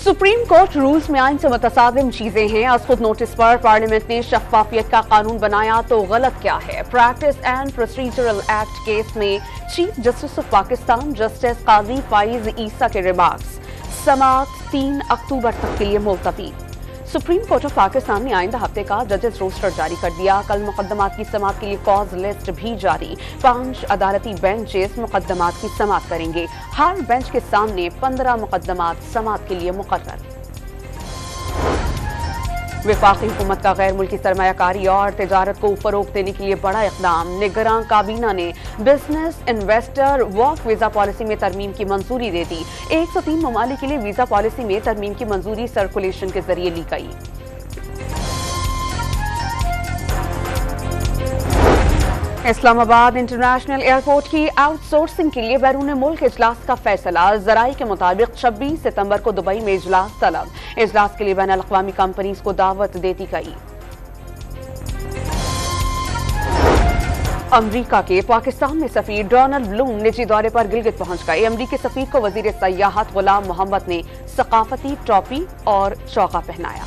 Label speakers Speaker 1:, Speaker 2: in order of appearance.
Speaker 1: Supreme court rules में आइन से मुतसादिम चीजें हैं। आज खुद नोटिस पर पार्लियामेंट ने शफाफियत का कानून बनाया तो गलत क्या है। Practice and procedural act case में chief justice of Pakistan justice Qazi Faez Isa के रिमार्क्स। समाअत 3 अक्टूबर तक के लिए मुलतवी। सुप्रीम कोर्ट ऑफ पाकिस्तान ने आइंदा हफ्ते का जजेस रोस्टर जारी कर दिया। कल मुकदमात की समाअत के लिए कॉज लिस्ट भी जारी। 5 अदालती बेंचेस मुकदमात की समाअत करेंगे। हर बेंच के सामने 15 मुकदमात समाअत के लिए मुकर्रर। वफाकी हुकूमत का गैर मुल्की सरमायाकारी और तिजारत को फरोग देने के लिए बड़ा इक़दाम। निगरान काबीना ने business investor work visa policy में तरमीम की मंजूरी दे दी। 103 ममालिक के लिए वीजा पॉलिसी में तरमीम की मंजूरी सर्कुलेशन के जरिए ली गई। इस्लामाबाद इंटरनेशनल एयरपोर्ट की आउटसोर्सिंग के लिए बैरून मुल्क इजलास का फैसला। जराई के मुताबिक 26 सितंबर को दुबई में इजलास तलब। इजलास के लिए बैनुल अक़वामी कंपनीज को दावत दे दी गई। अमरीका के पाकिस्तान में सफीर डोनाल्ड ब्लूम निजी दौरे पर गिलगित पहुंच गए। अमरीकी सफीर को वजीर सयाहत गुलाम मोहम्मद ने सकाफती टोपी और चौका पहनाया।